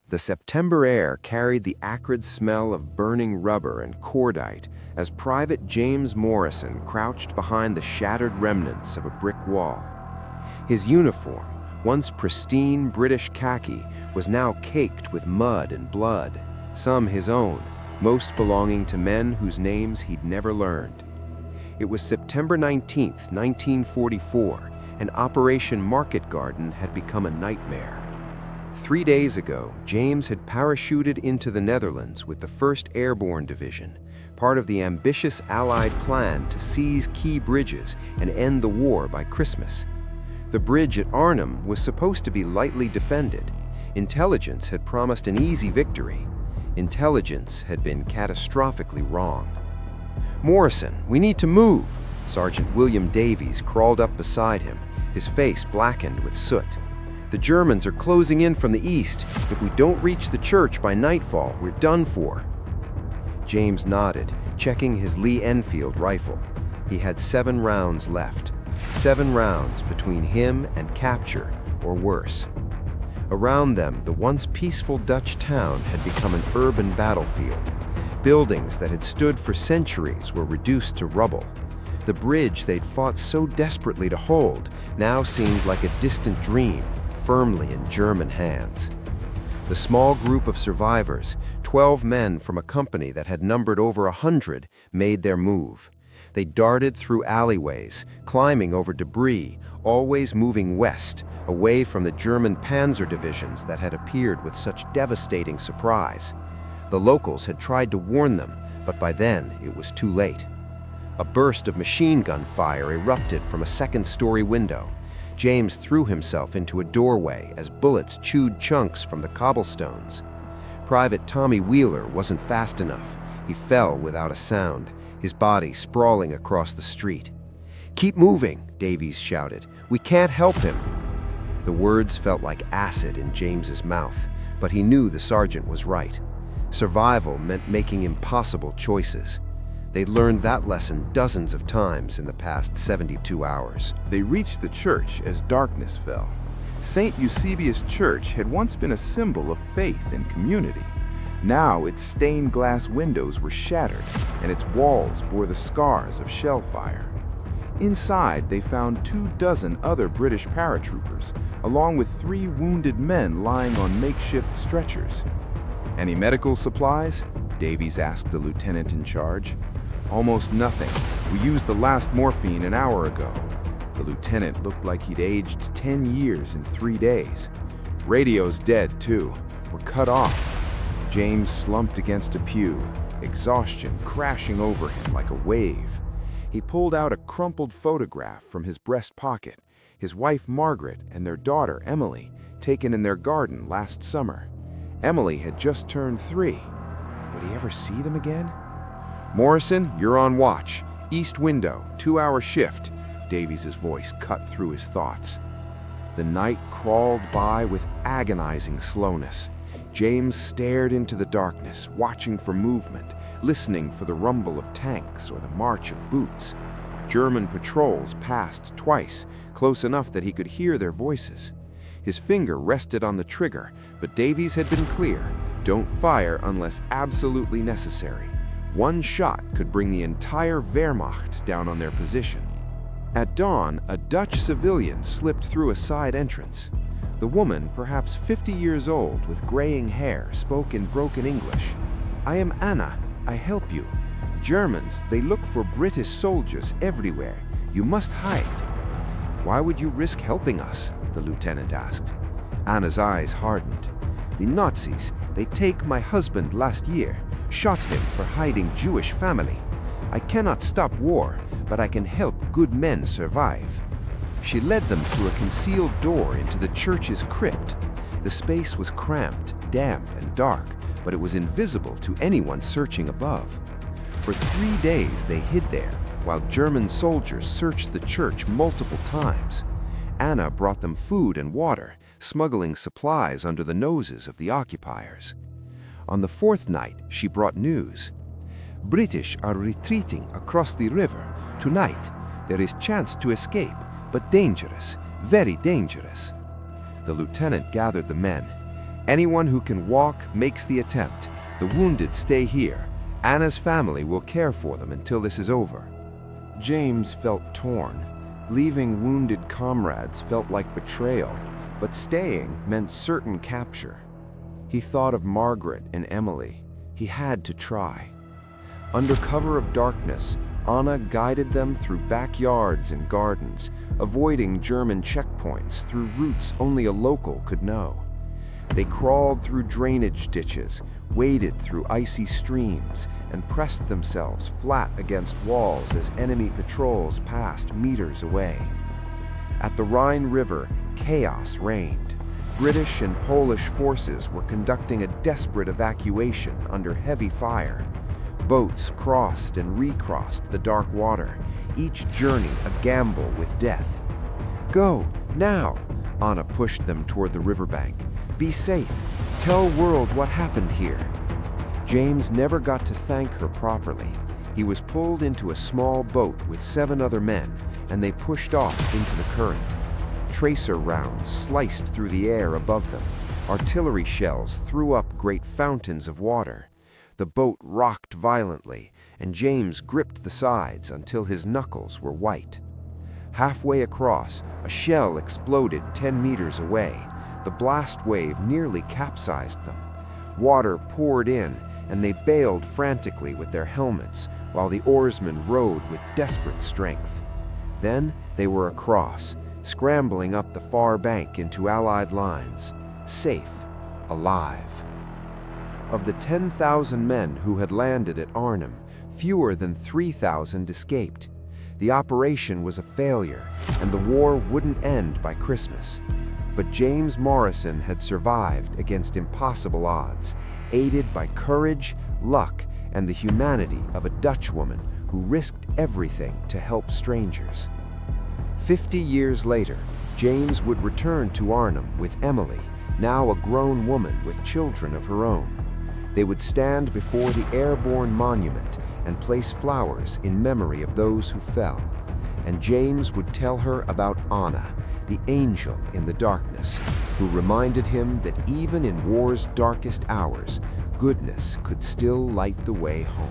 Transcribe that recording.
The September air carried the acrid smell of burning rubber and cordite as Private James Morrison crouched behind the shattered remnants of a brick wall. His uniform, once pristine British khaki, was now caked with mud and blood, some his own, most belonging to men whose names he'd never learned. It was September 19, 1944, and Operation Market Garden had become a nightmare. 3 days ago, James had parachuted into the Netherlands with the 1st Airborne Division, part of the ambitious Allied plan to seize key bridges and end the war by Christmas. The bridge at Arnhem was supposed to be lightly defended. Intelligence had promised an easy victory. Intelligence had been catastrophically wrong. "Morrison, we need to move!" Sergeant William Davies crawled up beside him, his face blackened with soot. "The Germans are closing in from the east. If we don't reach the church by nightfall, we're done for." James nodded, checking his Lee Enfield rifle. He had 7 rounds left. 7 rounds between him and capture, or worse. Around them, the once peaceful Dutch town had become an urban battlefield. Buildings that had stood for centuries were reduced to rubble. The bridge they'd fought so desperately to hold now seemed like a distant dream, firmly in German hands. The small group of survivors, 12 men from a company that had numbered over 100, made their move. They darted through alleyways, climbing over debris, always moving west, away from the German Panzer divisions that had appeared with such devastating surprise. The locals had tried to warn them, but by then it was too late. A burst of machine gun fire erupted from a 2nd-story window. James threw himself into a doorway as bullets chewed chunks from the cobblestones. Private Tommy Wheeler wasn't fast enough. He fell without a sound, his body sprawling across the street. "Keep moving," Davies shouted. "We can't help him." The words felt like acid in James's mouth, but he knew the sergeant was right. Survival meant making impossible choices. They'd learned that lesson dozens of times in the past 72 hours. They reached the church as darkness fell. St. Eusebius Church had once been a symbol of faith and community. Now its stained glass windows were shattered, and its walls bore the scars of shell fire. Inside, they found 24 other British paratroopers, along with 3 wounded men lying on makeshift stretchers. "Any medical supplies?" Davies asked the lieutenant in charge. "Almost nothing. We used the last morphine an hour ago." The lieutenant looked like he'd aged 10 years in 3 days. "Radio's dead, too. We're cut off." James slumped against a pew, exhaustion crashing over him like a wave. He pulled out a crumpled photograph from his breast pocket, his wife Margaret and their daughter Emily, taken in their garden last summer. Emily had just turned 3. Would he ever see them again? "Morrison, you're on watch. East window, 2-hour shift." Davies' voice cut through his thoughts. The night crawled by with agonizing slowness. James stared into the darkness, watching for movement, listening for the rumble of tanks or the march of boots. German patrols passed twice, close enough that he could hear their voices. His finger rested on the trigger, but Davies had been clear: don't fire unless absolutely necessary. One shot could bring the entire Wehrmacht down on their position. At dawn, a Dutch civilian slipped through a side entrance. The woman, perhaps 50 years old with graying hair, spoke in broken English. "I am Anna. I help you. Germans, they look for British soldiers everywhere. You must hide." "Why would you risk helping us?" the lieutenant asked. Anna's eyes hardened. "The Nazis, they take my husband last year, shot him for hiding Jewish family. I cannot stop war, but I can help good men survive." She led them through a concealed door into the church's crypt. The space was cramped, damp, and dark, but it was invisible to anyone searching above. For 3 days they hid there, while German soldiers searched the church multiple times. Anna brought them food and water, smuggling supplies under the noses of the occupiers. On the 4th night, she brought news. "British are retreating across the river. Tonight, there is chance to escape, but dangerous, very dangerous." The lieutenant gathered the men. Anyone who can walk makes the attempt. The wounded stay here. Anna's family will care for them until this is over." James felt torn. Leaving wounded comrades felt like betrayal, but staying meant certain capture. He thought of Margaret and Emily. He had to try. Under cover of darkness, Anna guided them through backyards and gardens, avoiding German checkpoints through routes only a local could know. They crawled through drainage ditches, waded through icy streams, and pressed themselves flat against walls as enemy patrols passed meters away. At the Rhine River, chaos reigned. British and Polish forces were conducting a desperate evacuation under heavy fire. Boats crossed and recrossed the dark water, each journey a gamble with death. "Go, now!" Anna pushed them toward the riverbank. "Be safe. Tell world what happened here." James never got to thank her properly. He was pulled into a small boat with 7 other men, and they pushed off into the current. Tracer rounds sliced through the air above them. Artillery shells threw up great fountains of water. The boat rocked violently, and James gripped the sides until his knuckles were white. Halfway across, a shell exploded 10 meters away. The blast wave nearly capsized them. Water poured in, and they bailed frantically with their helmets, while the oarsmen rowed with desperate strength. Then they were across, scrambling up the far bank into Allied lines, safe, alive. Of the 10,000 men who had landed at Arnhem, fewer than 3,000 escaped. The operation was a failure, and the war wouldn't end by Christmas. But James Morrison had survived against impossible odds, aided by courage, luck, and the humanity of a Dutchwoman who risked everything to help strangers. 50 years later, James would return to Arnhem with Emily, now a grown woman with children of her own. They would stand before the airborne monument and place flowers in memory of those who fell. And James would tell her about Anna, the angel in the darkness, who reminded him that even in war's darkest hours, goodness could still light the way home.